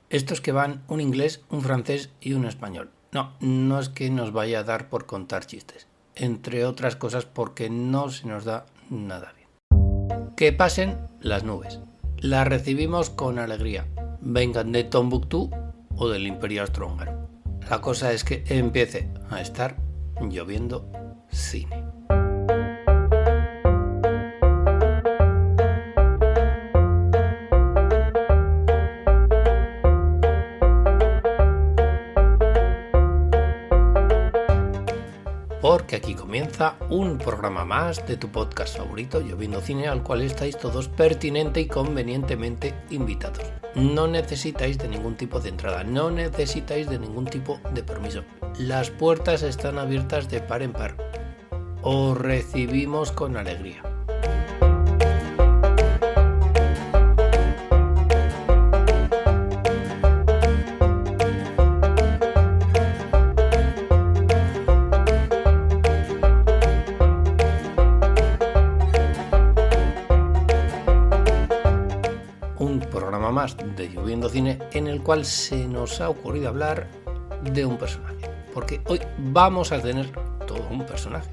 Estos que van un inglés, un francés y un español. No es que nos vaya a dar por contar chistes. Entre otras cosas porque no se nos da nada bien. Que pasen las nubes. Las recibimos con alegría. Vengan de Tombuctú o del Imperio Austrohúngaro. La cosa es que empiece a estar lloviendo cine. Porque aquí comienza un programa más de tu podcast favorito, Lloviendo Cine, al cual estáis todos pertinente y convenientemente invitados. No necesitáis de ningún tipo de entrada, no necesitáis de ningún tipo de permiso. Las puertas están abiertas de par en par. Os recibimos con alegría. Más de Lloviendo Cine, en el cual se nos ha ocurrido hablar de un personaje, porque hoy vamos a tener todo un personaje.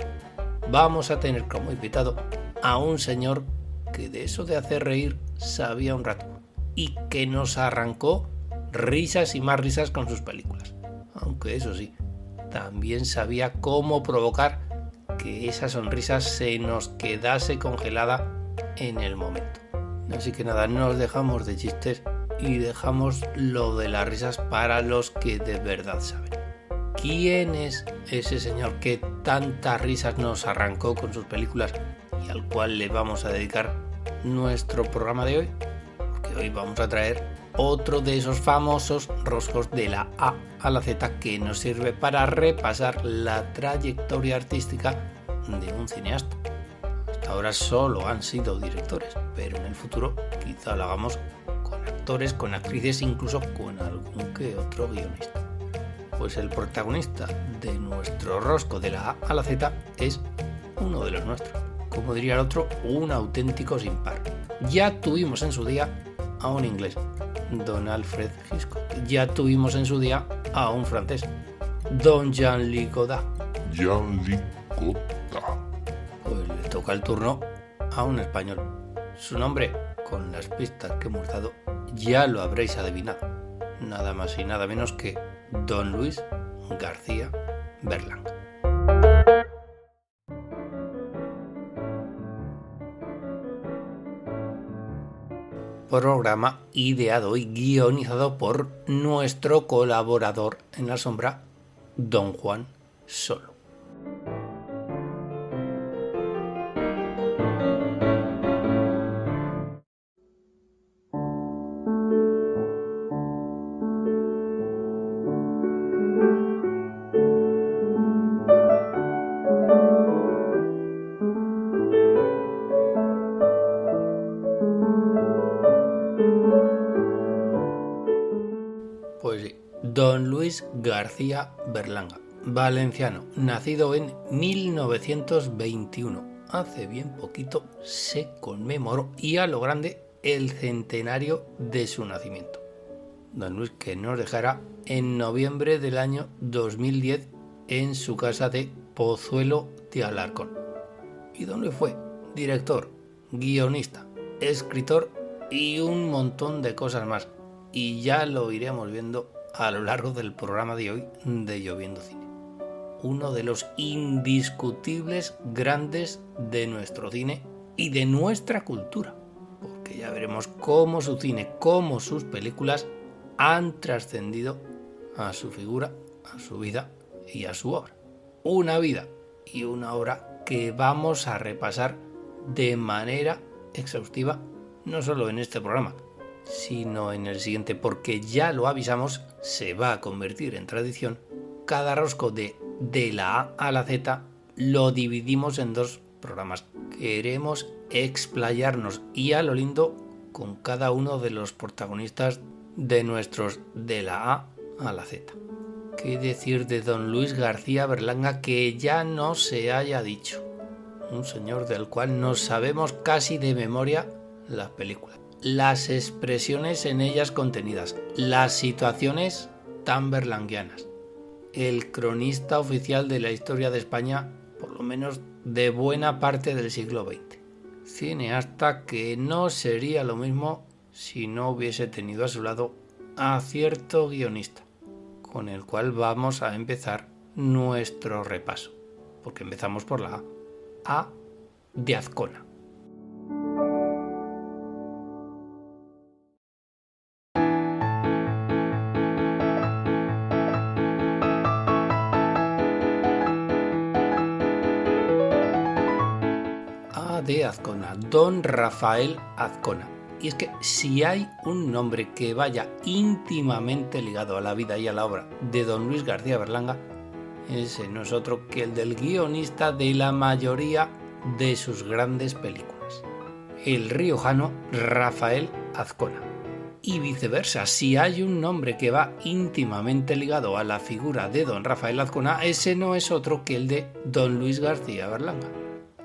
Vamos a tener como invitado a un señor que de eso de hacer reír sabía un rato y que nos arrancó risas y más risas con sus películas, aunque eso sí, también sabía cómo provocar que esa sonrisa se nos quedase congelada en el momento. Así que nada, nos dejamos de chistes y dejamos lo de las risas para los que de verdad saben. ¿Quién es ese señor que tantas risas nos arrancó con sus películas y al cual le vamos a dedicar nuestro programa de hoy? Porque hoy vamos a traer otro de esos famosos roscos de la A a la Z que nos sirve para repasar la trayectoria artística de un cineasta. Ahora solo han sido directores, pero en el futuro quizá lo hagamos con actores, con actrices, incluso con algún que otro guionista. Pues el protagonista de nuestro rosco de la A a la Z es uno de los nuestros. Como diría el otro, un auténtico sin par. Ya tuvimos en su día a un inglés, don Alfred Hitchcock. Ya tuvimos en su día a un francés, don Jean-Luc Godard. Jean-Luc Godard. Pues le toca el turno a un español. Su nombre, con las pistas que hemos dado, ya lo habréis adivinado. Nada más y nada menos que don Luis García Berlanga. Programa ideado y guionizado por nuestro colaborador en la sombra, don Juan Solo. Don Luis García Berlanga, valenciano, nacido en 1921. Hace bien poquito se conmemoró y a lo grande el centenario de su nacimiento. Don Luis, que nos dejará en noviembre del año 2010 en su casa de Pozuelo de Alarcón. Y don Luis fue director, guionista, escritor y un montón de cosas más. Y ya lo iremos viendo a lo largo del programa de hoy de Lloviendo Cine. Uno de los indiscutibles grandes de nuestro cine y de nuestra cultura, porque ya veremos cómo su cine, cómo sus películas han trascendido a su figura, a su vida y a su obra. Una vida y una obra que vamos a repasar de manera exhaustiva, no solo en este programa, sino en el siguiente, porque ya lo avisamos, se va a convertir en tradición. Cada rosco de la A a la Z lo dividimos en dos programas. Queremos explayarnos y a lo lindo con cada uno de los protagonistas de nuestros de la A a la Z. ¿Qué decir de don Luis García Berlanga que ya no se haya dicho? Un señor del cual nos sabemos casi de memoria las películas, las expresiones en ellas contenidas, las situaciones tan berlanguianas. El cronista oficial de la historia de España, por lo menos de buena parte del siglo XX. Cineasta que no sería lo mismo si no hubiese tenido a su lado a cierto guionista, con el cual vamos a empezar nuestro repaso, porque empezamos por la A de Azcona. De Azcona, don Rafael Azcona. Y es que si hay un nombre que vaya íntimamente ligado a la vida y a la obra de don Luis García Berlanga, ese no es otro que el del guionista de la mayoría de sus grandes películas, el riojano Rafael Azcona. Y viceversa, si hay un nombre que va íntimamente ligado a la figura de don Rafael Azcona, ese no es otro que el de don Luis García Berlanga.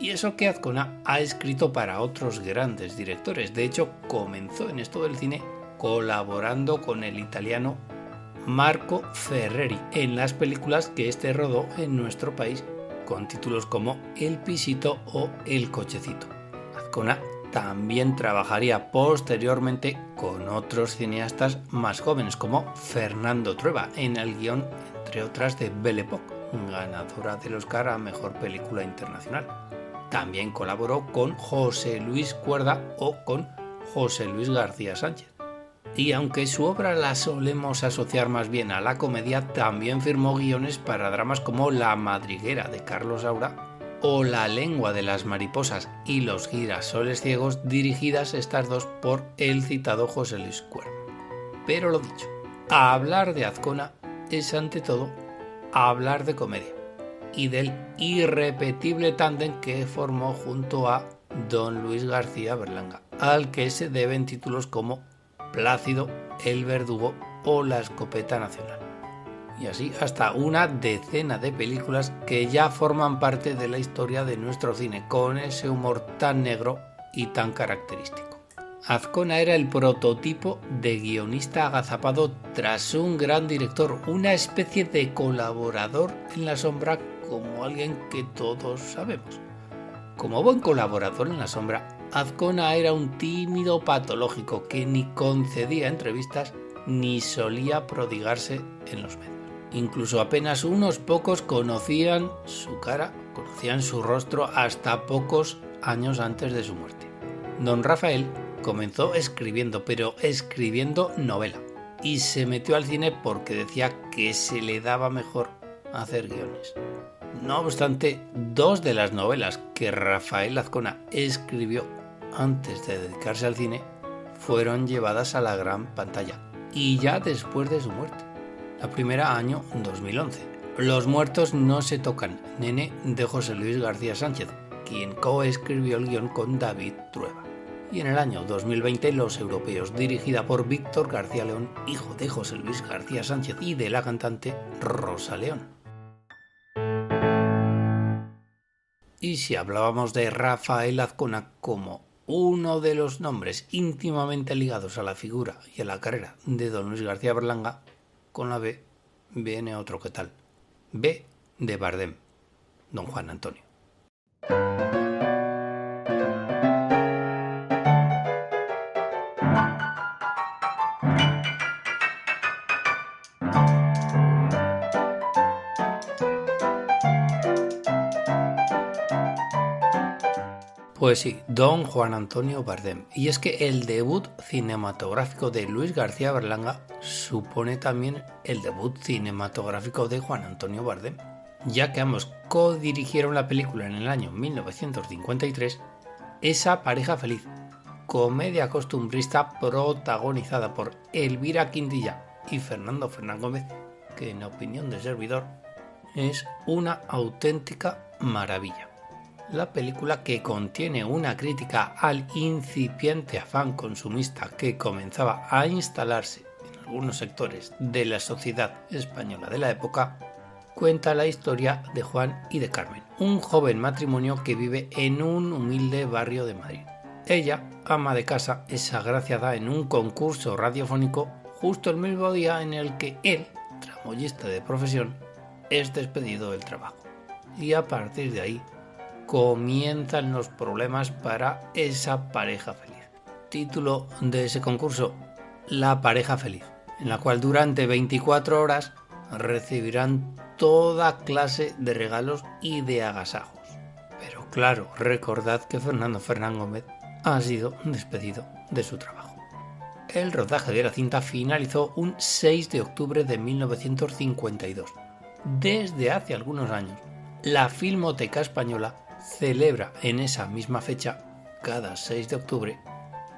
Y eso que Azcona ha escrito para otros grandes directores. De hecho, comenzó en esto del cine colaborando con el italiano Marco Ferreri en las películas que este rodó en nuestro país, con títulos como El pisito o El cochecito. Azcona también trabajaría posteriormente con otros cineastas más jóvenes, como Fernando Trueba, en el guión, entre otras, de Belle Époque, ganadora del Oscar a Mejor Película Internacional. También colaboró con José Luis Cuerda o con José Luis García Sánchez. Y aunque su obra la solemos asociar más bien a la comedia, también firmó guiones para dramas como La madriguera de Carlos Saura o La lengua de las mariposas y Los girasoles ciegos, dirigidas estas dos por el citado José Luis Cuerda. Pero lo dicho, hablar de Azcona es ante todo hablar de comedia y del irrepetible tándem que formó junto a don Luis García Berlanga, al que se deben títulos como Plácido, El verdugo o La escopeta nacional. Y así hasta una decena de películas que ya forman parte de la historia de nuestro cine, con ese humor tan negro y tan característico. Azcona era el prototipo de guionista agazapado tras un gran director, una especie de colaborador en la sombra, como alguien que todos sabemos. Como buen colaborador en la sombra, Azcona era un tímido patológico que ni concedía entrevistas ni solía prodigarse en los medios. Incluso apenas unos pocos conocían su cara, conocían su rostro hasta pocos años antes de su muerte. Don Rafael comenzó escribiendo, pero escribiendo novela, y se metió al cine porque decía que se le daba mejor hacer guiones. No obstante, dos de las novelas que Rafael Azcona escribió antes de dedicarse al cine fueron llevadas a la gran pantalla, y ya después de su muerte. La primera, año 2011. Los muertos no se tocan, nene, de José Luis García Sánchez, quien coescribió el guión con David Trueba. Y en el año 2020, Los europeos, dirigida por Víctor García León, hijo de José Luis García Sánchez y de la cantante Rosa León. Y si hablábamos de Rafael Azcona como uno de los nombres íntimamente ligados a la figura y a la carrera de don Luis García Berlanga, con la B viene otro que tal. B de Bardem, don Juan Antonio. Pues sí, don Juan Antonio Bardem. Y es que el debut cinematográfico de Luis García Berlanga supone también el debut cinematográfico de Juan Antonio Bardem, ya que ambos codirigieron la película en el año 1953, Esa pareja feliz, comedia costumbrista protagonizada por Elvira Quintilla y Fernando Fernán Gómez, que en opinión del servidor es una auténtica maravilla. La película, que contiene una crítica al incipiente afán consumista que comenzaba a instalarse en algunos sectores de la sociedad española de la época, cuenta la historia de Juan y de Carmen, un joven matrimonio que vive en un humilde barrio de Madrid. Ella, ama de casa, es agraciada en un concurso radiofónico justo el mismo día en el que él, tramoyista de profesión, es despedido del trabajo. Y a partir de ahí comienzan los problemas para esa pareja feliz. Título de ese concurso: La pareja feliz, en la cual durante 24 horas recibirán toda clase de regalos y de agasajos. Pero claro, recordad que Fernando Fernán Gómez ha sido despedido de su trabajo. El rodaje de la cinta finalizó un 6 de octubre de 1952. Desde hace algunos años, la Filmoteca Española celebra en esa misma fecha, cada 6 de octubre,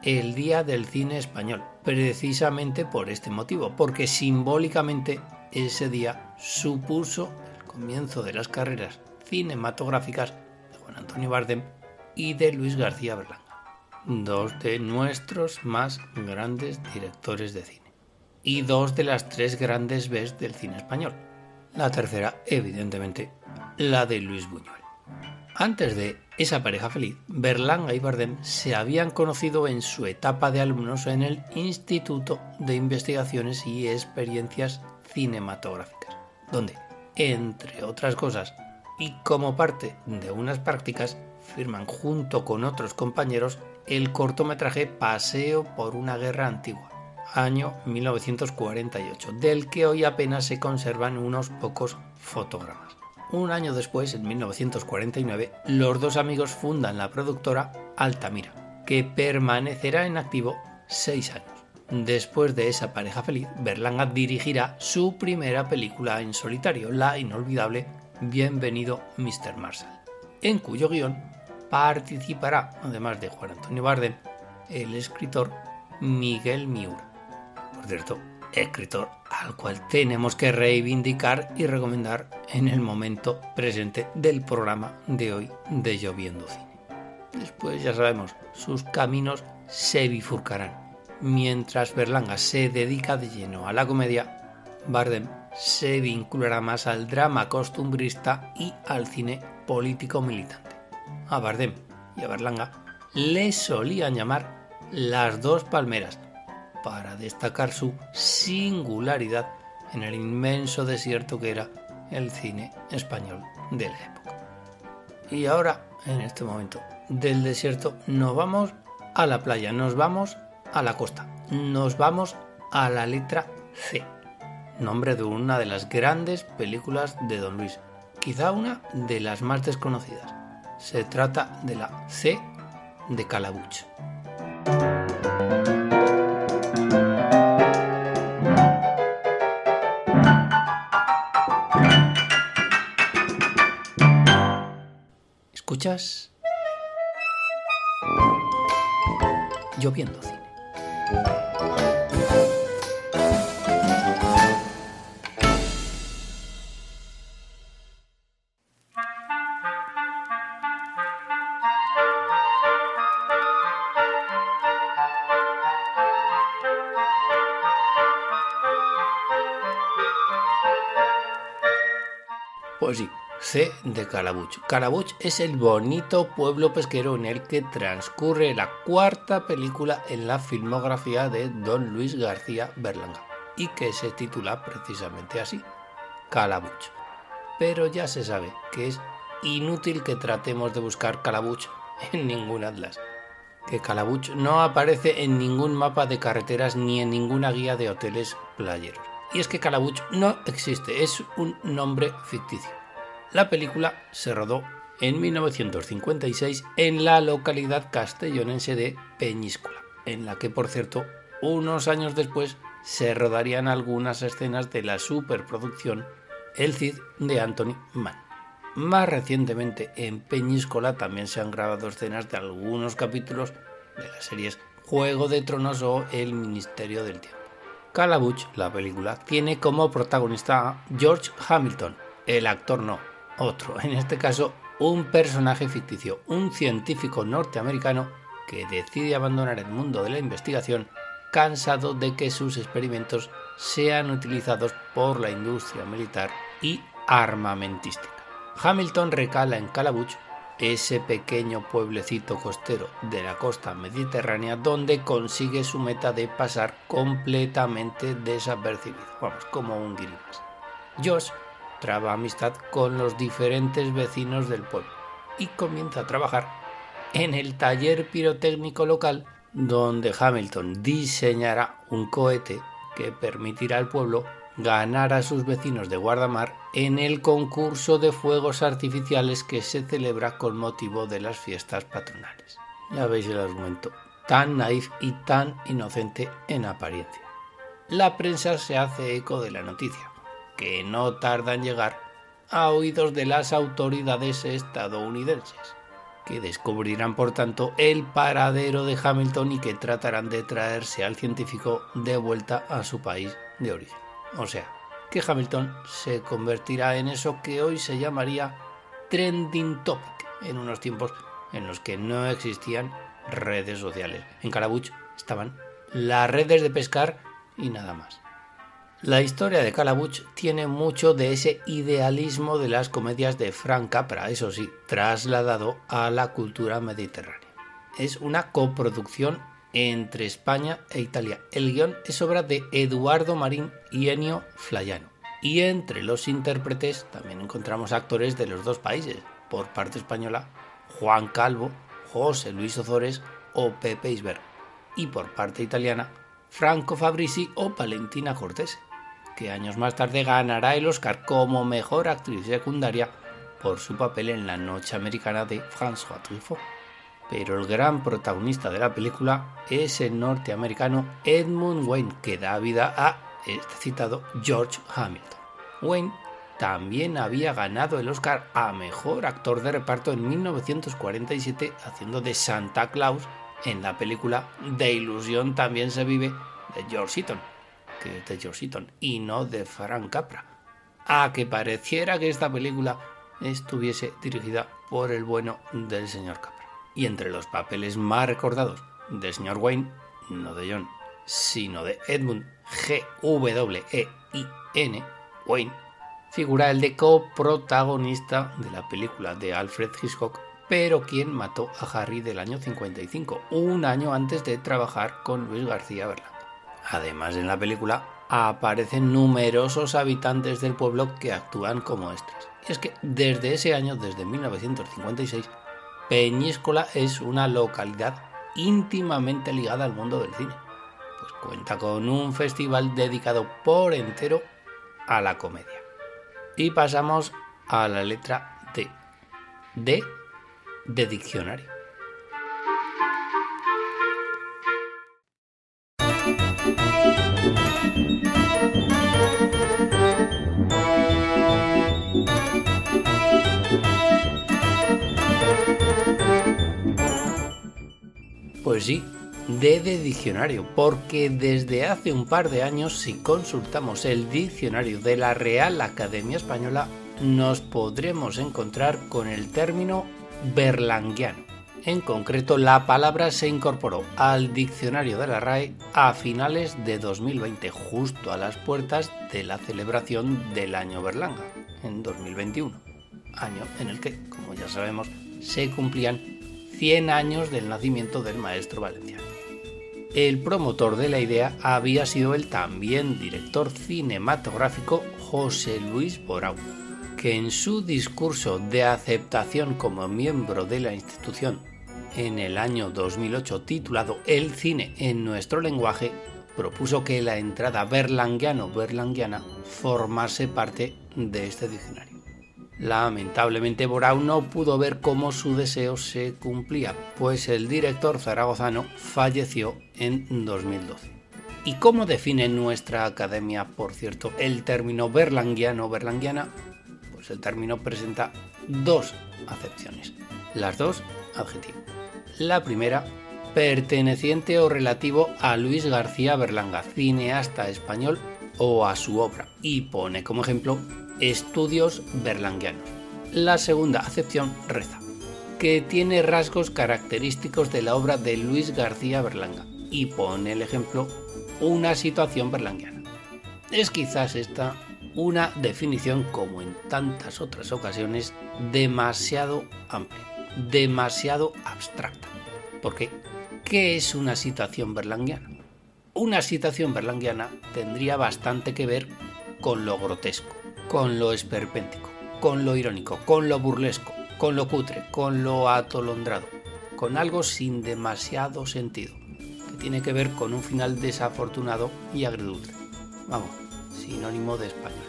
el Día del Cine Español, precisamente por este motivo, porque simbólicamente ese día supuso el comienzo de las carreras cinematográficas de Juan Antonio Bardem y de Luis García Berlanga, dos de nuestros más grandes directores de cine, y dos de las tres grandes Bs del cine español. La tercera, evidentemente, la de Luis Buñuel. Antes de esa pareja feliz, Berlanga y Bardem se habían conocido en su etapa de alumnos en el Instituto de Investigaciones y Experiencias Cinematográficas, donde, entre otras cosas, y como parte de unas prácticas, firman junto con otros compañeros el cortometraje Paseo por una guerra antigua, año 1948, del que hoy apenas se conservan unos pocos fotogramas. Un año después, en 1949, los dos amigos fundan la productora Altamira, que permanecerá en activo 6 años. Después de esa pareja feliz, Berlanga dirigirá su primera película en solitario, la inolvidable Bienvenido Mr. Marshall, en cuyo guión participará, además de Juan Antonio Bardem, el escritor Miguel Miura. Por cierto, escritor al cual tenemos que reivindicar y recomendar en el momento presente del programa de hoy de Lloviendo Cine. Después, ya sabemos, sus caminos se bifurcarán. Mientras Berlanga se dedica de lleno a la comedia, Bardem se vinculará más al drama costumbrista y al cine político militante. A Bardem y a Berlanga le solían llamar las dos palmeras, para destacar su singularidad en el inmenso desierto que era el cine español de la época. Y ahora, en este momento del desierto, nos vamos a la playa, nos vamos a la costa, nos vamos a la letra C, nombre de una de las grandes películas de Don Luis, quizá una de las más desconocidas. Se trata de la C de Calabuch. ¿Escuchas? Lloviendo Cine. Pues sí, C de Calabuch. Calabuch es el bonito pueblo pesquero en el que transcurre la cuarta película en la filmografía de Don Luis García Berlanga, y que se titula precisamente así, Calabuch. Pero ya se sabe que es inútil que tratemos de buscar Calabuch en ningún atlas, que Calabuch no aparece en ningún mapa de carreteras ni en ninguna guía de hoteles playeros. Y es que Calabuch no existe, es un nombre ficticio. La película se rodó en 1956 en la localidad castellonense de Peñíscola, en la que, por cierto, unos años después se rodarían algunas escenas de la superproducción El Cid de Anthony Mann. Más recientemente, en Peñíscola también se han grabado escenas de algunos capítulos de las series Juego de Tronos o El Ministerio del Tiempo. Calabuch, la película, tiene como protagonista a George Hamilton, el actor no, otro, en este caso un personaje ficticio, un científico norteamericano que decide abandonar el mundo de la investigación cansado de que sus experimentos sean utilizados por la industria militar y armamentística. Hamilton recala en Calabuch ese pequeño pueblecito costero de la costa mediterránea donde consigue su meta de pasar completamente desapercibido, vamos, como un guirigüis. Josh traba amistad con los diferentes vecinos del pueblo y comienza a trabajar en el taller pirotécnico local donde Hamilton diseñará un cohete que permitirá al pueblo ganar a sus vecinos de Guardamar en el concurso de fuegos artificiales que se celebra con motivo de las fiestas patronales. Ya veis el argumento, tan naif y tan inocente en apariencia. La prensa se hace eco de la noticia, que no tarda en llegar a oídos de las autoridades estadounidenses, que descubrirán por tanto el paradero de Hamilton y que tratarán de traerse al científico de vuelta a su país de origen. O sea, que Hamilton se convertirá en eso que hoy se llamaría trending topic, en unos tiempos en los que no existían redes sociales. En Calabuch estaban las redes de pescar y nada más. La historia de Calabuch tiene mucho de ese idealismo de las comedias de Frank Capra, eso sí, trasladado a la cultura mediterránea. Es una coproducción entre España e Italia. El guión es obra de Eduardo Marín y Ennio Flaiano. Y entre los intérpretes también encontramos actores de los dos países. Por parte española, Juan Calvo, José Luis Ozores o Pepe Isbert. Y por parte italiana, Franco Fabrizi o Valentina Cortese, que años más tarde ganará el Oscar como mejor actriz secundaria por su papel en La Noche Americana de François Truffaut. Pero el gran protagonista de la película es el norteamericano Edmund Wayne, que da vida a este citado George Hamilton. Wayne también había ganado el Oscar a mejor actor de reparto en 1947 haciendo de Santa Claus en la película De ilusión también se vive de George Seaton, que es de George Seaton y no de Frank Capra. A que pareciera que esta película estuviese dirigida por el bueno del señor Capra. Y entre los papeles más recordados del señor Wayne, no de John, sino de Edmund G-W-E-I-N, Wayne, figura el de coprotagonista de la película de Alfred Hitchcock, pero quien mató a Harry del año 55, un año antes de trabajar con Luis García Berlanga. Además, en la película aparecen numerosos habitantes del pueblo que actúan como extras. Y es que desde ese año, desde 1956, Peñíscola es una localidad íntimamente ligada al mundo del cine, pues cuenta con un festival dedicado por entero a la comedia. Y pasamos a la letra D. D de diccionario. Pues sí, D de diccionario, porque desde hace un par de años, si consultamos el diccionario de la Real Academia Española, nos podremos encontrar con el término berlanguiano. En concreto, la palabra se incorporó al diccionario de la RAE a finales de 2020, justo a las puertas de la celebración del Año Berlanga, en 2021, año en el que, como ya sabemos, se cumplían 100 años del nacimiento del maestro valenciano. El promotor de la idea había sido el también director cinematográfico José Luis Borau, que en su discurso de aceptación como miembro de la institución en el año 2008 titulado El cine en nuestro lenguaje, propuso que la entrada berlanguiano-berlanguiana formase parte de este diccionario. Lamentablemente Borau no pudo ver cómo su deseo se cumplía, pues el director zaragozano falleció en 2012. ¿Y cómo define nuestra academia, por cierto, el término berlanguiano-berlanguiana? Pues el término presenta dos acepciones, las dos adjetivos. La primera, perteneciente o relativo a Luis García Berlanga, cineasta español, o a su obra, y pone como ejemplo estudios berlanguianos. La segunda acepción reza, que tiene rasgos característicos de la obra de Luis García Berlanga, y pone el ejemplo una situación berlanguiana. Es quizás esta una definición, como en tantas otras ocasiones, demasiado amplia. demasiado abstracta. Porque, ¿qué es una situación berlanguiana? Una situación berlanguiana tendría bastante que ver con lo grotesco, con lo esperpéntico, con lo irónico, con lo burlesco, con lo cutre, con lo atolondrado, con algo sin demasiado sentido, que tiene que ver con un final desafortunado y agridulce. Vamos, sinónimo de español.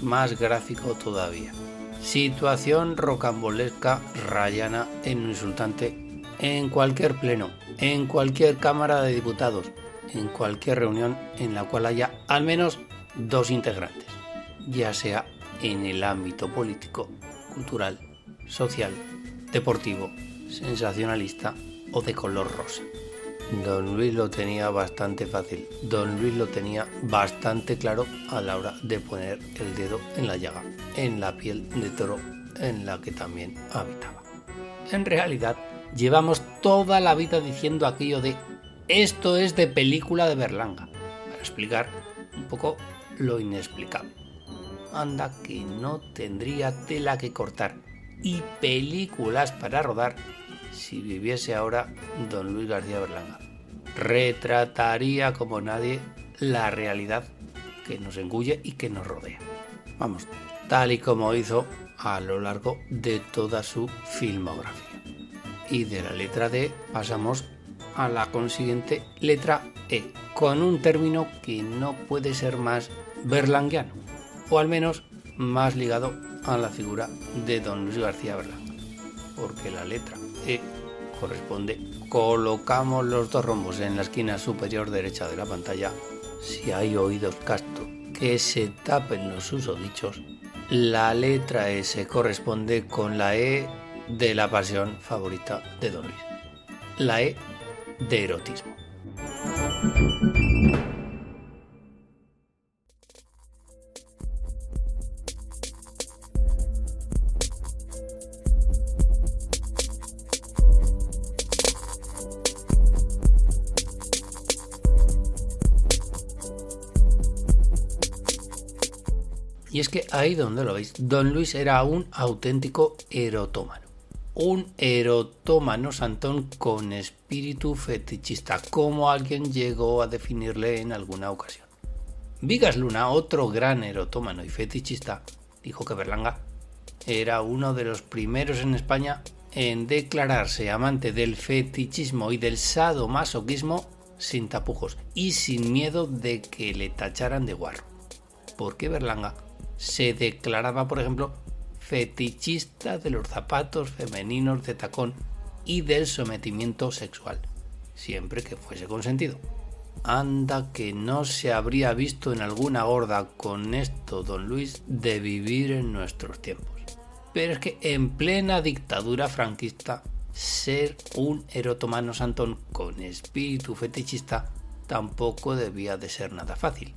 Más gráfico todavía. Situación rocambolesca, rayana en lo insultante, en cualquier pleno, en cualquier Cámara de Diputados, en cualquier reunión en la cual haya al menos 2 integrantes, ya sea en el ámbito político, cultural, social, deportivo, sensacionalista o de color rosa. Don Luis lo tenía bastante fácil, don Luis lo tenía bastante claro a la hora de poner el dedo en la llaga, en la piel de toro en la que también habitaba. En realidad, llevamos toda la vida diciendo aquello de esto es de película de Berlanga, para explicar un poco lo inexplicable. Anda que no tendría tela que cortar y películas para rodar si viviese ahora don Luis García Berlanga. Retrataría como nadie la realidad que nos engulle y que nos rodea. Vamos, tal y como hizo a lo largo de toda su filmografía. Y de la letra D pasamos a la consiguiente letra E, con un término que no puede ser más berlanguiano, o al menos más ligado a la figura de don Luis García Berlanga, porque la letra E corresponde, colocamos los 2 rombos en la esquina superior derecha de la pantalla, si hay oídos castos que se tapen los susodichos, la letra E se corresponde con la E de la pasión favorita de don Luis, la E de erotismo. Y es que ahí donde lo veis, don Luis era un auténtico erotómano. Un erotómano santón con espíritu fetichista, como alguien llegó a definirle en alguna ocasión. Vigas Luna, otro gran erotómano y fetichista, dijo que Berlanga era uno de los primeros en España en declararse amante del fetichismo y del sadomasoquismo sin tapujos y sin miedo de que le tacharan de guarro. Porque Berlanga se declaraba, por ejemplo, fetichista de los zapatos femeninos de tacón y del sometimiento sexual, siempre que fuese consentido. Anda que no se habría visto en alguna gorda con esto don Luis de vivir en nuestros tiempos. Pero es que en plena dictadura franquista, ser un erotomano santón con espíritu fetichista tampoco debía de ser nada fácil.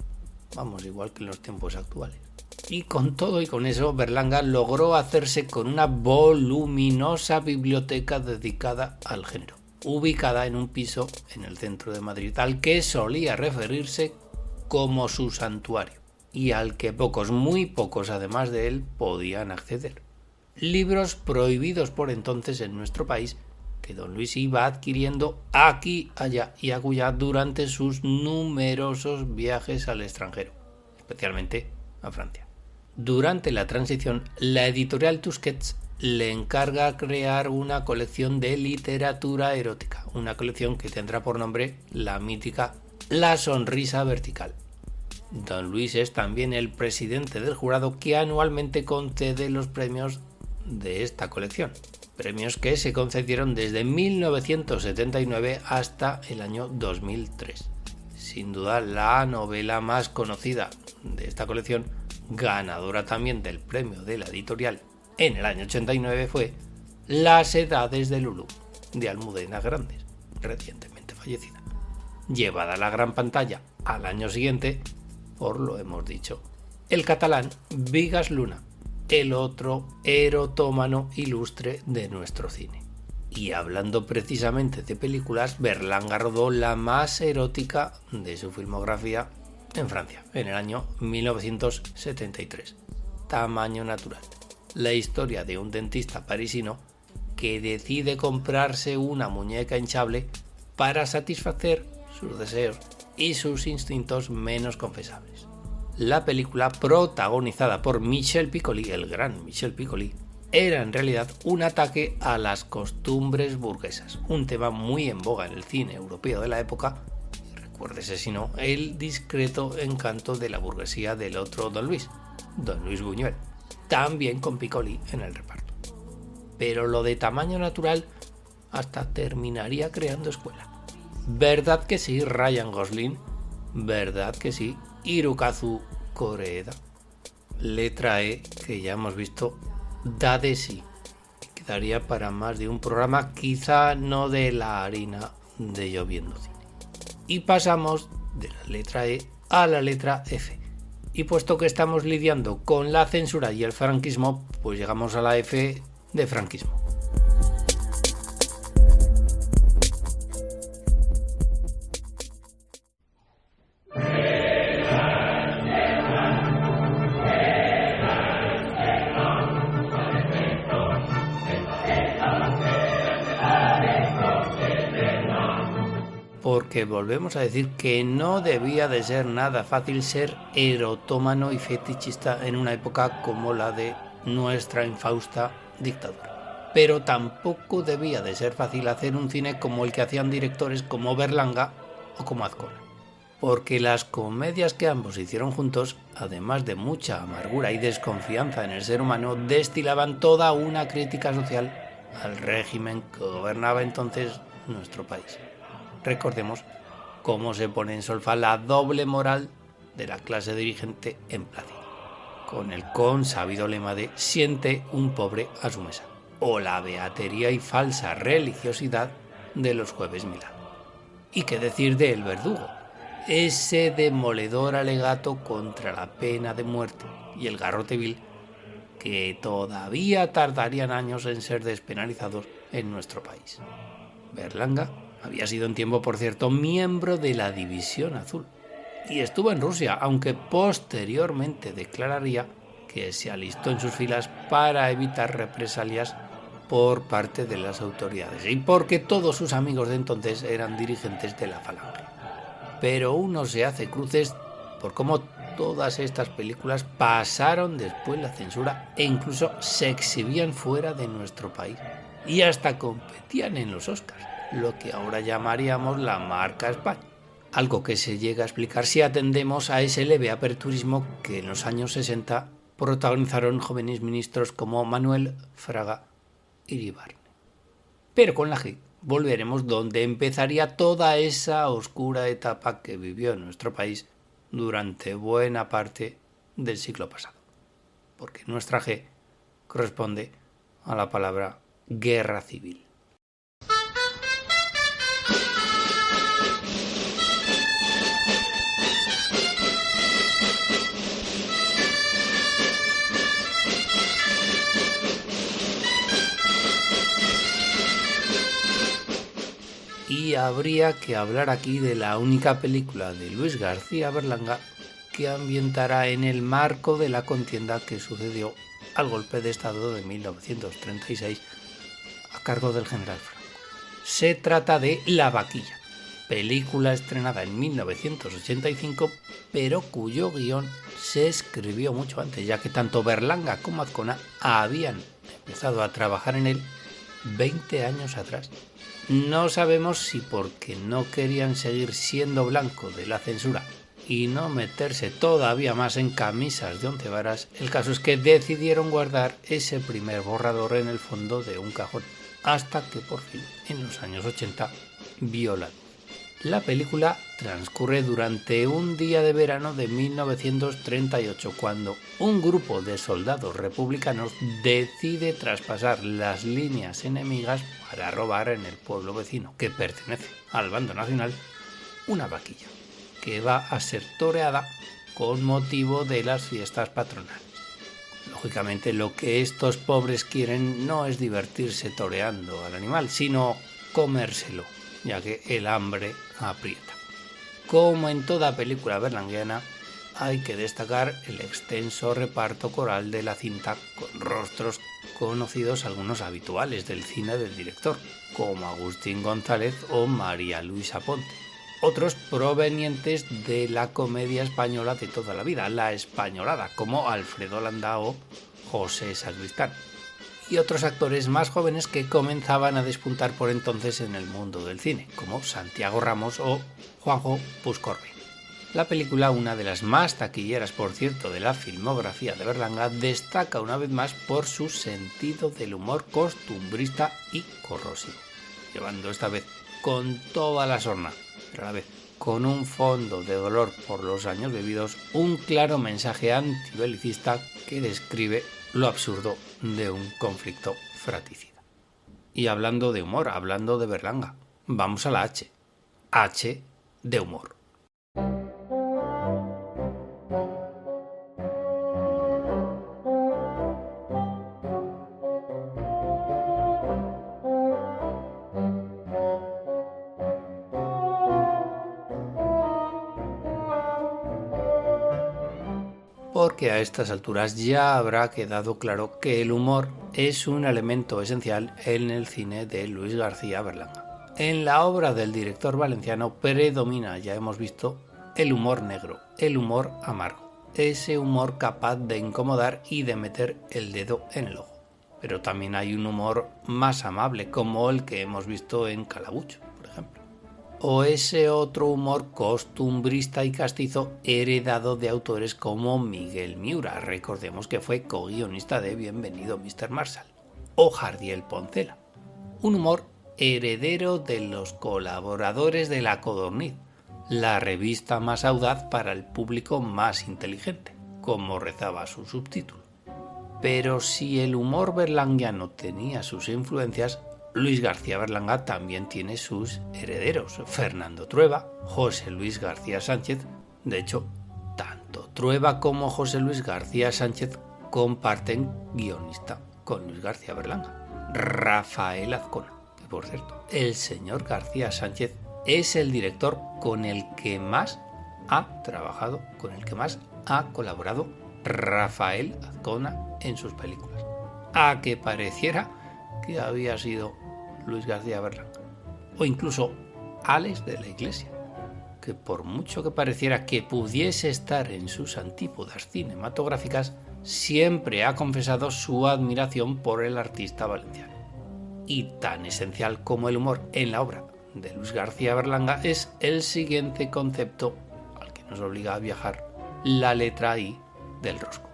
Vamos, igual que en los tiempos actuales. Y con todo y con eso, Berlanga logró hacerse con una voluminosa biblioteca dedicada al género, ubicada en un piso en el centro de Madrid, al que solía referirse como su santuario, y al que pocos, muy pocos además de él, podían acceder. Libros prohibidos por entonces en nuestro país, que don Luis iba adquiriendo aquí, allá y acullá durante sus numerosos viajes al extranjero, especialmente a Francia. Durante la transición, la editorial Tusquets le encarga crear una colección de literatura erótica, una colección que tendrá por nombre la mítica La Sonrisa Vertical. Don Luis es también el presidente del jurado que anualmente concede los premios de esta colección, premios que se concedieron desde 1979 hasta el año 2003. Sin duda la novela más conocida de esta colección, ganadora también del premio de la editorial en el año 89, fue Las Edades de Lulú, de Almudena Grandes, recientemente fallecida, llevada a la gran pantalla al año siguiente por, lo hemos dicho, el catalán Vigas Luna, el otro erotómano ilustre de nuestro cine. Y hablando precisamente de películas, Berlanga rodó la más erótica de su filmografía en Francia, en el año 1973. Tamaño natural. La historia de un dentista parisino que decide comprarse una muñeca hinchable para satisfacer sus deseos y sus instintos menos confesables. La película, protagonizada por Michel Piccoli, el gran Michel Piccoli, era en realidad un ataque a las costumbres burguesas, un tema muy en boga en el cine europeo de la época. Recuérdese si no, el discreto encanto de la burguesía del otro Don Luis Buñuel, también con Piccoli en el reparto. Pero lo de tamaño natural hasta terminaría creando escuela. ¿Verdad que sí, Ryan Gosling? ¿Verdad que sí, Hirokazu Koreeda? Letra E, que ya hemos visto, da de sí. Quedaría para más de un programa, quizá no de la harina de Lloviendo Cine. Y pasamos de la letra E a la letra F. Y puesto que estamos lidiando con la censura y el franquismo, pues llegamos a la F de franquismo. Porque volvemos a decir que no debía de ser nada fácil ser erotómano y fetichista en una época como la de nuestra infausta dictadura. Pero tampoco debía de ser fácil hacer un cine como el que hacían directores como Berlanga o como Azcona. Porque las comedias que ambos hicieron juntos, además de mucha amargura y desconfianza en el ser humano, destilaban toda una crítica social al régimen que gobernaba entonces nuestro país. Recordemos cómo se pone en solfa la doble moral de la clase dirigente en Plácido, con el consabido lema de siente un pobre a su mesa, o la beatería y falsa religiosidad de los jueves milagro. ¿Y qué decir de El Verdugo? Ese demoledor alegato contra la pena de muerte y el garrote vil que todavía tardarían años en ser despenalizados en nuestro país. Berlanga había sido en tiempo, por cierto, miembro de la División Azul y estuvo en Rusia, aunque posteriormente declararía que se alistó en sus filas para evitar represalias por parte de las autoridades y porque todos sus amigos de entonces eran dirigentes de la Falange. Pero uno se hace cruces por cómo todas estas películas pasaron después la censura e incluso se exhibían fuera de nuestro país y hasta competían en los Oscars, lo que ahora llamaríamos la marca España. Algo que se llega a explicar si atendemos a ese leve aperturismo que en los años 60 protagonizaron jóvenes ministros como Manuel Fraga Iribarne. Pero con la G volveremos donde empezaría toda esa oscura etapa que vivió nuestro país durante buena parte del siglo pasado. Porque nuestra G corresponde a la palabra guerra civil. Y habría que hablar aquí de la única película de Luis García Berlanga que ambientará en el marco de la contienda que sucedió al golpe de Estado de 1936 a cargo del general Franco. Se trata de La Vaquilla, película estrenada en 1985, pero cuyo guión se escribió mucho antes, ya que tanto Berlanga como Azcona habían empezado a trabajar en él 20 años atrás. No sabemos si porque no querían seguir siendo blanco de la censura y no meterse todavía más en camisas de 11 varas, el caso es que decidieron guardar ese primer borrador en el fondo de un cajón, hasta que por fin, en los años 80, vio la luz. La película transcurre durante un día de verano de 1938, cuando un grupo de soldados republicanos decide traspasar las líneas enemigas para robar en el pueblo vecino, que pertenece al bando nacional, una vaquilla, que va a ser toreada con motivo de las fiestas patronales. Lógicamente, lo que estos pobres quieren no es divertirse toreando al animal, sino comérselo, ya que el hambre aprieta. Como en toda película berlanguiana, hay que destacar el extenso reparto coral de la cinta con rostros conocidos, algunos habituales del cine del director, como Agustín González o María Luisa Ponte. Otros provenientes de la comedia española de toda la vida, la españolada, como Alfredo Landa o José Sacristán. Y otros actores más jóvenes que comenzaban a despuntar por entonces en el mundo del cine, como Santiago Ramos o Juanjo Puscorbe. La película, una de las más taquilleras por cierto de la filmografía de Berlanga, destaca una vez más por su sentido del humor costumbrista y corrosivo, llevando esta vez con toda la sorna, pero a la vez con un fondo de dolor por los años vividos, un claro mensaje antibelicista que describe lo absurdo de un conflicto fratricida. Y hablando de humor, hablando de Berlanga, vamos a la H. H de humor. Porque a estas alturas ya habrá quedado claro que el humor es un elemento esencial en el cine de Luis García Berlanga. En la obra del director valenciano predomina, ya hemos visto, el humor negro, el humor amargo, ese humor capaz de incomodar y de meter el dedo en el ojo. Pero también hay un humor más amable, como el que hemos visto en Calabucho, por ejemplo. O ese otro humor costumbrista y castizo heredado de autores como Miguel Miura, recordemos que fue co-guionista de Bienvenido Mr. Marshall, o Jardiel Poncela. Un humor heredero de los colaboradores de La Codorniz, la revista más audaz para el público más inteligente, como rezaba su subtítulo. Pero si el humor berlanguiano tenía sus influencias, Luis García Berlanga también tiene sus herederos, Fernando Trueba, José Luis García Sánchez. De hecho, tanto Trueba como José Luis García Sánchez comparten guionista con Luis García Berlanga. Rafael Azcona, que por cierto, el señor García Sánchez es el director con el que más ha trabajado, con el que más ha colaborado Rafael Azcona en sus películas. A que pareciera que había sido Luis García Berlanga, o incluso Alex de la Iglesia, que por mucho que pareciera que pudiese estar en sus antípodas cinematográficas, siempre ha confesado su admiración por el artista valenciano. Y tan esencial como el humor en la obra de Luis García Berlanga es el siguiente concepto al que nos obliga a viajar, la letra I del rosco.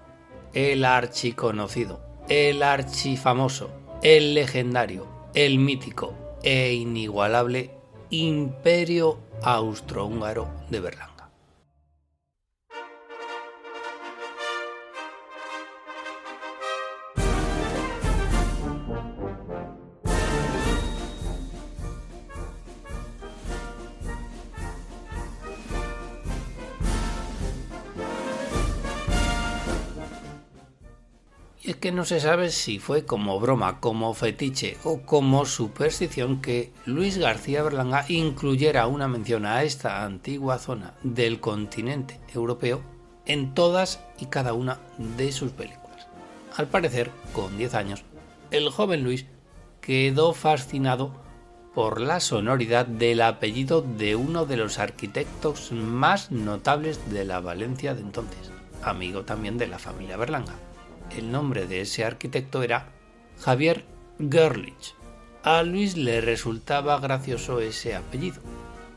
El archiconocido, el archifamoso, el legendario, el mítico e inigualable Imperio Austrohúngaro de Berlanga. Y es que no se sabe si fue como broma, como fetiche o como superstición que Luis García Berlanga incluyera una mención a esta antigua zona del continente europeo en todas y cada una de sus películas. Al parecer, con 10 años, el joven Luis quedó fascinado por la sonoridad del apellido de uno de los arquitectos más notables de la Valencia de entonces, amigo también de la familia Berlanga. El nombre de ese arquitecto era Javier Gerlich. A Luis le resultaba gracioso ese apellido,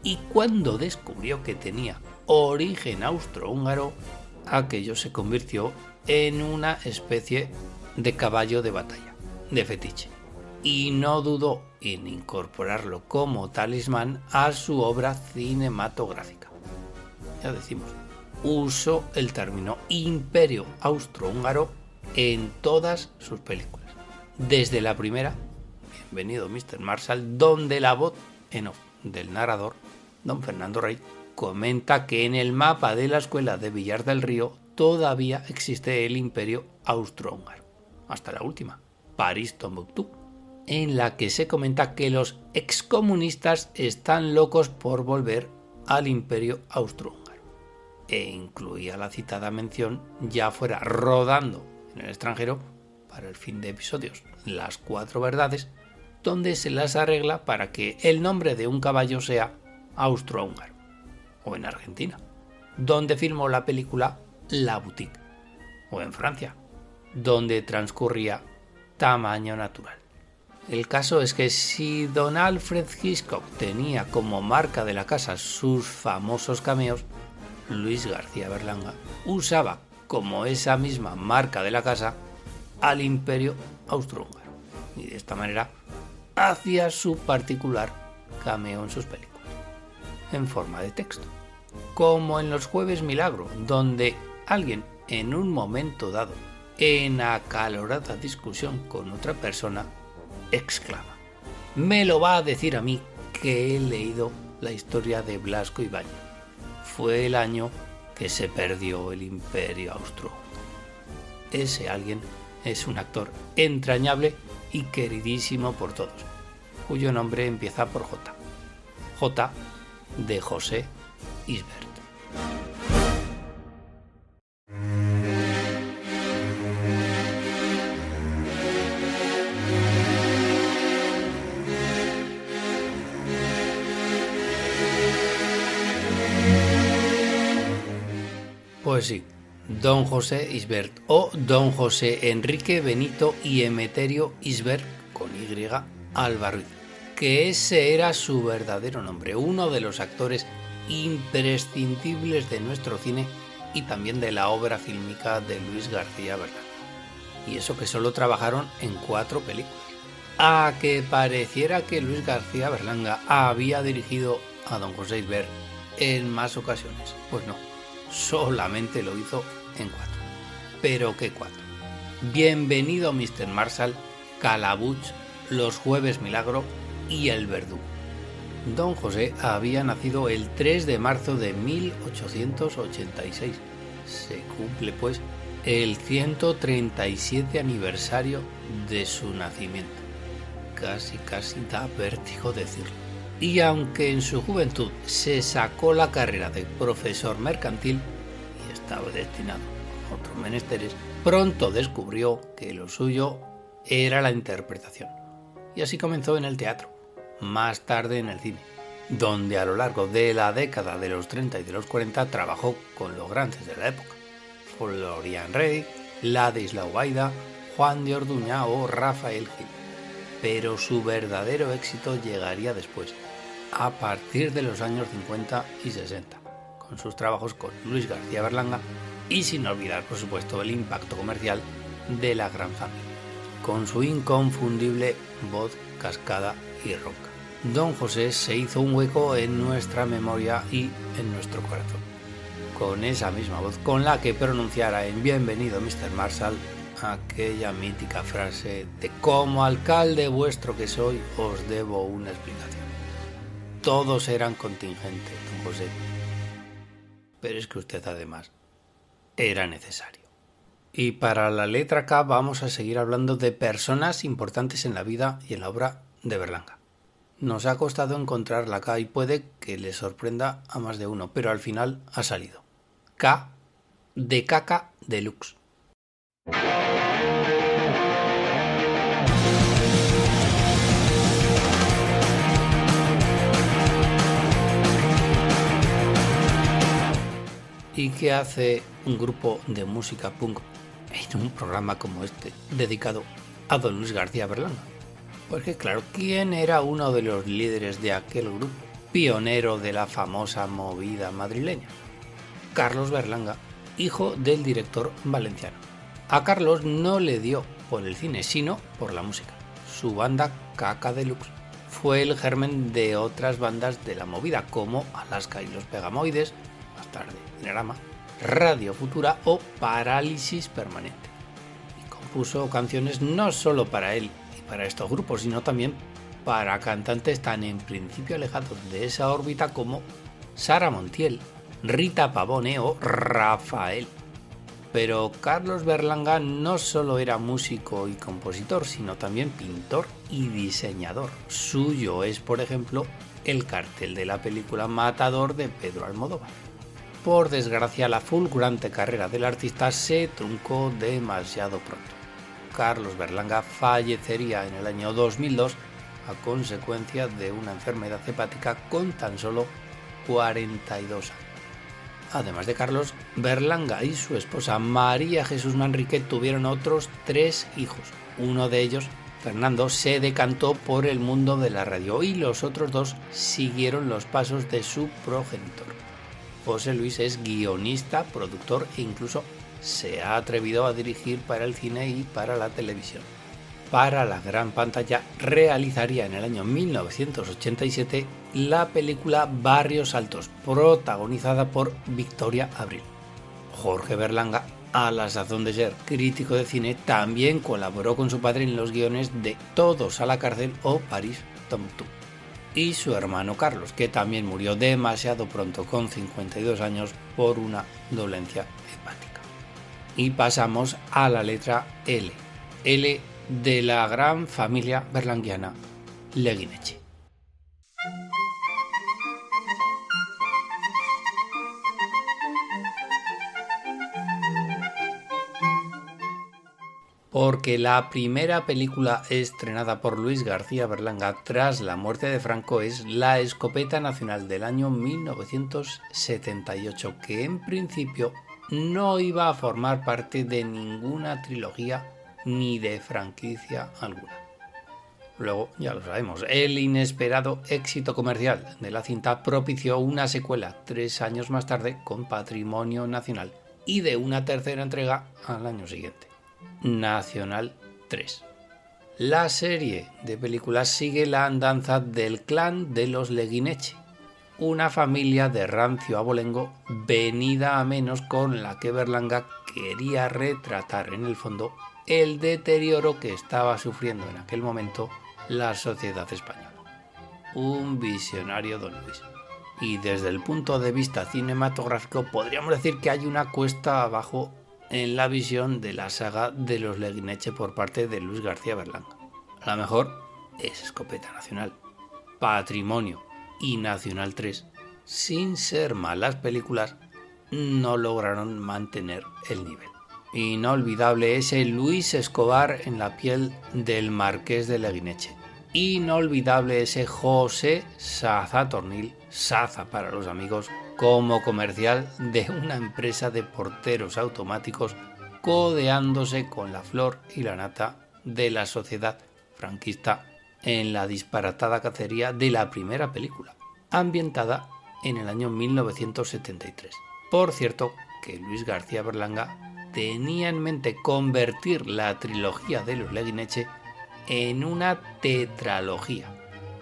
y cuando descubrió que tenía origen austrohúngaro, aquello se convirtió en una especie de caballo de batalla, de fetiche, y no dudó en incorporarlo como talismán a su obra cinematográfica. Ya decimos, usó el término Imperio Austrohúngaro en todas sus películas, desde la primera, Bienvenido Mr. Marshall, donde la voz en off del narrador, don Fernando Rey, comenta que en el mapa de la escuela de Villar del Río todavía existe el Imperio Austrohúngaro, hasta la última, París-Tombuctú, en la que se comenta que los excomunistas están locos por volver al Imperio Austrohúngaro. e incluía la citada mención ya fuera rodando en el extranjero para el fin de episodios Las Cuatro Verdades, donde se las arregla para que el nombre de un caballo sea austrohúngaro, o en Argentina, donde filmó la película La Boutique, o en Francia, donde transcurría Tamaño Natural. El caso es que si don Alfred Hitchcock tenía como marca de la casa sus famosos cameos, Luis García Berlanga usaba como esa misma marca de la casa al Imperio Austrohúngaro, y de esta manera hacía su particular cameo en sus películas, en forma de texto, como en Los Jueves Milagro, donde alguien en un momento dado, en acalorada discusión con otra persona, exclama: «Me lo va a decir a mí que he leído la historia de Blasco Ibáñez. Fue el año que se perdió el Imperio Austrohúngaro». Ese alguien es un actor entrañable y queridísimo por todos, cuyo nombre empieza por J. J de José Isbert. Pues sí, don José Isbert, o don José Enrique Benito y Emeterio Isbert, con Y, Albarruiz, que ese era su verdadero nombre, uno de los actores imprescindibles de nuestro cine y también de la obra fílmica de Luis García Berlanga. Y eso que solo trabajaron en 4 películas. A que pareciera que Luis García Berlanga había dirigido a don José Isbert en más ocasiones. Pues no, solamente lo hizo en 4. ¿Pero qué 4? Bienvenido Mr. Marshall, Calabuch, Los Jueves Milagro y El Verdugo. Don José había nacido el 3 de marzo de 1886. Se cumple, pues, el 137 aniversario de su nacimiento. Casi da vértigo decirlo. Y aunque en su juventud se sacó la carrera de profesor mercantil y estaba destinado a otros menesteres, pronto descubrió que lo suyo era la interpretación. Y así comenzó en el teatro, más tarde en el cine, donde a lo largo de la década de los 30 y de los 40 trabajó con los grandes de la época: Florian Rey, Ladislau Baida, Juan de Orduña o Rafael Gil. Pero su verdadero éxito llegaría después, a partir de los años 50 y 60, con sus trabajos con Luis García Berlanga y sin olvidar, por supuesto, el impacto comercial de La Gran Familia, con su inconfundible voz cascada y ronca. Don José se hizo un hueco en nuestra memoria y en nuestro corazón, con esa misma voz con la que pronunciara en Bienvenido Mr. Marshall aquella mítica frase de «Como alcalde vuestro que soy, os debo una explicación». Todos eran contingentes, don José, pero es que usted además era necesario. Y para la letra K vamos a seguir hablando de personas importantes en la vida y en la obra de Berlanga. Nos ha costado encontrar la K y puede que le sorprenda a más de uno, pero al final ha salido. K de Caca Deluxe. ¿Y qué hace un grupo de música punk en un programa como este dedicado a don Luis García Berlanga? Porque claro, ¿quién era uno de los líderes de aquel grupo, pionero de la famosa movida madrileña? Carlos Berlanga, hijo del director valenciano. A Carlos no le dio por el cine, sino por la música. Su banda Caca Deluxe fue el germen de otras bandas de la movida, como Alaska y los Pegamoides, más tarde Dinarama, Radio Futura o Parálisis Permanente. Y compuso canciones no solo para él y para estos grupos, sino también para cantantes tan en principio alejados de esa órbita como Sara Montiel, Rita Pavone o Rafael. Pero Carlos Berlanga no solo era músico y compositor, sino también pintor y diseñador. Suyo es, por ejemplo, el cartel de la película Matador de Pedro Almodóvar. por desgracia, la fulgurante carrera del artista se truncó demasiado pronto. Carlos Berlanga fallecería en el año 2002 a consecuencia de una enfermedad hepática con tan solo 42 años. Además de Carlos, Berlanga y su esposa María Jesús Manrique tuvieron otros 3 hijos. Uno de ellos, Fernando, se decantó por el mundo de la radio y los otros 2 siguieron los pasos de su progenitor. José Luis es guionista, productor e incluso se ha atrevido a dirigir para el cine y para la televisión. Para la gran pantalla realizaría en el año 1987 la película Barrios Altos, protagonizada por Victoria Abril. Jorge Berlanga, a la sazón de ser crítico de cine, también colaboró con su padre en los guiones de Todos a la cárcel o París Tom Two. Y su hermano Carlos, que también murió demasiado pronto con 52 años por una dolencia hepática. Y pasamos a la letra L. L de la gran familia berlanguiana Leguineche. Porque la primera película estrenada por Luis García Berlanga tras la muerte de Franco es La Escopeta Nacional del año 1978, que en principio no iba a formar parte de ninguna trilogía ni de franquicia alguna. Luego, ya lo sabemos, el inesperado éxito comercial de la cinta propició una secuela 3 años más tarde con Patrimonio Nacional y de una tercera entrega al año siguiente, Nacional 3. La serie de películas sigue la andanza del clan de los Leguineche, una familia de rancio abolengo venida a menos con la que Berlanga quería retratar en el fondo el deterioro que estaba sufriendo en aquel momento la sociedad española. Un visionario don Luis. Y desde el punto de vista cinematográfico podríamos decir que hay una cuesta abajo en la visión de la saga de los Leguineche por parte de Luis García Berlanga. La mejor es Escopeta Nacional, Patrimonio y Nacional 3, sin ser malas películas, no lograron mantener el nivel. Inolvidable ese Luis Escobar en la piel del Marqués de Leguineche. Inolvidable ese José Saza Tornil, Saza para los amigos, como comercial de una empresa de porteros automáticos codeándose con la flor y la nata de la sociedad franquista en la disparatada cacería de la primera película, ambientada en el año 1973. Por cierto, que Luis García Berlanga tenía en mente convertir la trilogía de los Leguineche en una tetralogía,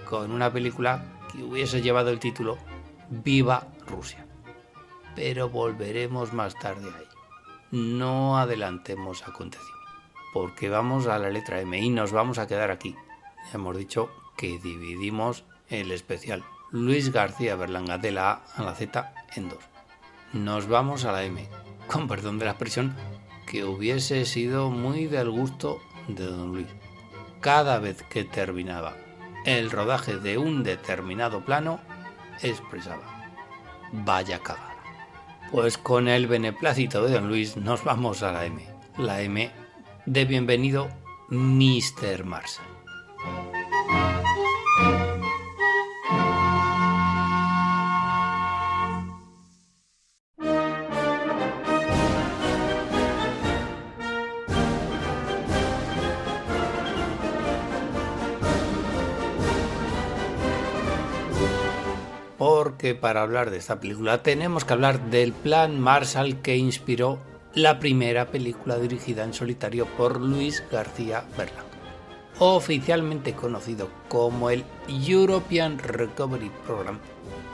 con una película que hubiese llevado el título Viva Rusia. Pero volveremos más tarde ahí. No adelantemos acontecimientos, porque vamos a la letra M y nos vamos a quedar aquí. Ya hemos dicho que dividimos el especial Luis García Berlanga de la A a la Z en 2. Nos vamos a la M, con perdón de la expresión, que hubiese sido muy del gusto de don Luis. Cada vez que terminaba el rodaje de un determinado plano, expresaba: vaya cagada. Pues con el beneplácito de don Luis nos vamos a la M. La M de bienvenido Mr. Marshall. Porque para hablar de esta película tenemos que hablar del Plan Marshall que inspiró la primera película dirigida en solitario por Luis García Berlanga, oficialmente conocido como el European Recovery Program.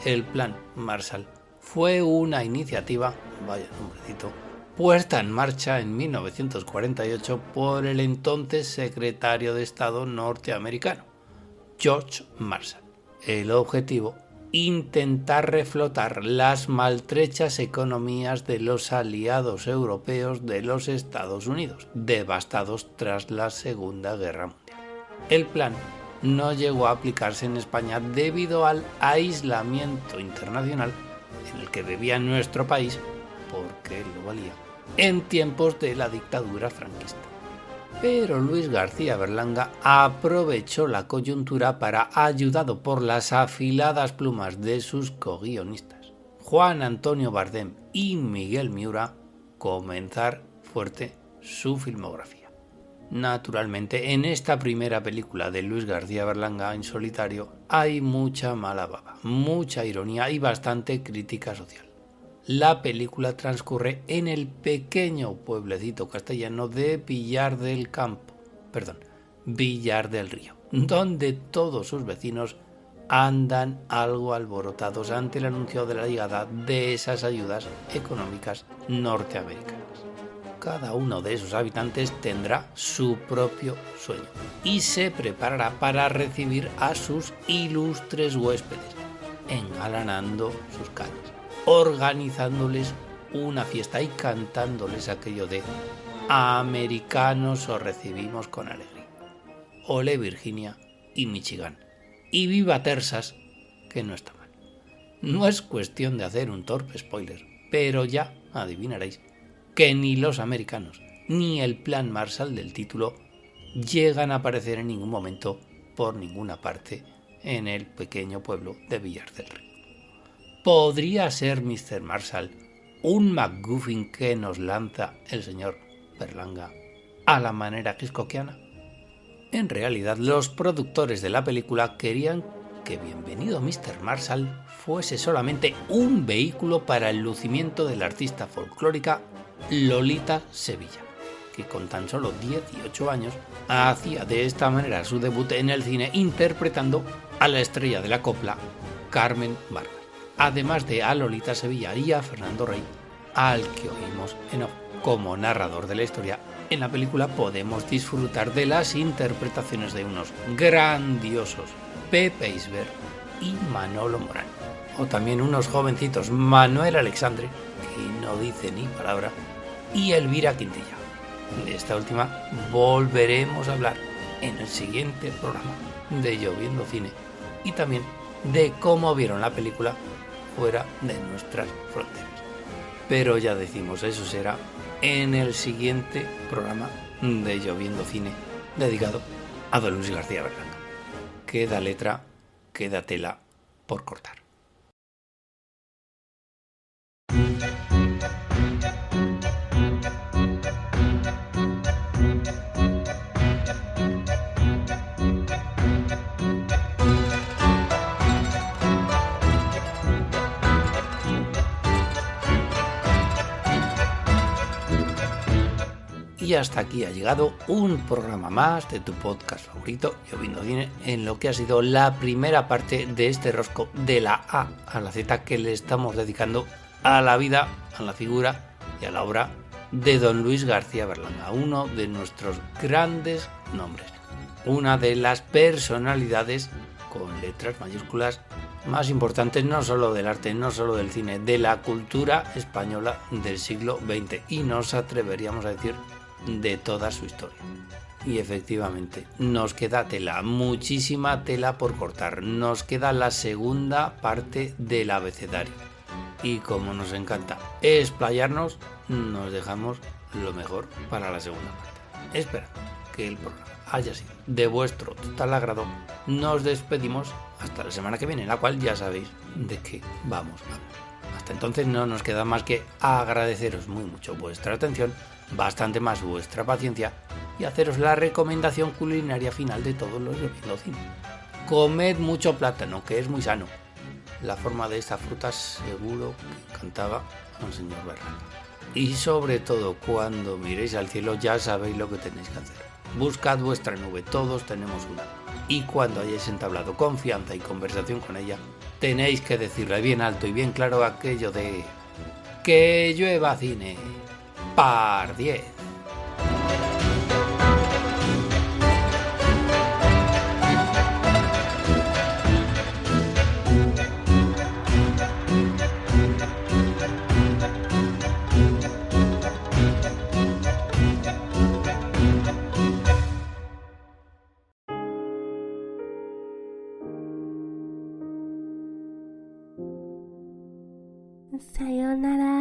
El Plan Marshall fue una iniciativa, vaya nombrecito, puesta en marcha en 1948 por el entonces secretario de Estado norteamericano, George Marshall. El objetivo: intentar reflotar las maltrechas economías de los aliados europeos de los Estados Unidos, devastados tras la Segunda Guerra Mundial. El plan no llegó a aplicarse en España debido al aislamiento internacional en el que vivía nuestro país, porque lo valía, en tiempos de la dictadura franquista. Pero Luis García Berlanga aprovechó la coyuntura para, ayudado por las afiladas plumas de sus co-guionistas, Juan Antonio Bardem y Miguel Miura, comenzar fuerte su filmografía. Naturalmente, en esta primera película de Luis García Berlanga en solitario hay mucha mala baba, mucha ironía y bastante crítica social. La película transcurre en el pequeño pueblecito castellano de Villar del Río, donde todos sus vecinos andan algo alborotados ante el anuncio de la llegada de esas ayudas económicas norteamericanas. Cada uno de esos habitantes tendrá su propio sueño y se preparará para recibir a sus ilustres huéspedes, engalanando sus calles, organizándoles una fiesta y cantándoles aquello de americanos os recibimos con alegría, ole Virginia y Michigan, y viva Texas, que no está mal. No es cuestión de hacer un torpe spoiler, pero ya adivinaréis que ni los americanos ni el plan Marshall del título llegan a aparecer en ningún momento por ninguna parte en el pequeño pueblo de Villar del Río. ¿Podría ser Mr. Marshall un MacGuffin que nos lanza el señor Berlanga a la manera hitchcockiana? En realidad, los productores de la película querían que Bienvenido Mr. Marshall fuese solamente un vehículo para el lucimiento de la artista folclórica Lolita Sevilla, que con tan solo 18 años hacía de esta manera su debut en el cine interpretando a la estrella de la copla Carmen Vargas, además de a Lolita Sevilla y a Fernando Rey, al que oímos en off como narrador de la historia. En la película podemos disfrutar de las interpretaciones de unos grandiosos Pepe Isbert y Manolo Morán, o también unos jovencitos Manuel Alexandre, que no dice ni palabra, y Elvira Quintilla. De esta última volveremos a hablar en el siguiente programa de Lloviendo Cine, y también de cómo vieron la película fuera de nuestras fronteras. Pero ya decimos, eso será en el siguiente programa de Lloviendo Cine, dedicado a don Luis García Berlanga. Queda letra, queda tela por cortar. Y hasta aquí ha llegado un programa más de tu podcast favorito, Lloviendo Cine, en lo que ha sido la primera parte de este rosco de la A a la Z que le estamos dedicando a la vida, a la figura y a la obra de don Luis García Berlanga, uno de nuestros grandes nombres, una de las personalidades con letras mayúsculas más importantes no solo del arte, no solo del cine, de la cultura española del siglo XX, y nos atreveríamos a decir de toda su historia. Y efectivamente, nos queda tela, muchísima tela por cortar. Nos queda la segunda parte del abecedario. Y como nos encanta explayarnos, nos dejamos lo mejor para la segunda parte. Espero que el programa haya sido de vuestro total agrado. Nos despedimos hasta la semana que viene, la cual ya sabéis de qué vamos a hablar. Hasta entonces no nos queda más que agradeceros muy mucho vuestra atención, bastante más vuestra paciencia, y haceros la recomendación culinaria final de todos los Lloviendo Cine. Comed mucho plátano, que es muy sano. La forma de esta fruta seguro que encantaba al señor Berlanga. Y sobre todo, cuando miréis al cielo ya sabéis lo que tenéis que hacer. Buscad vuestra nube, todos tenemos una. Y cuando hayáis entablado confianza y conversación con ella, tenéis que decirle bien alto y bien claro aquello de que llueva cine. Par 10. Sayonara.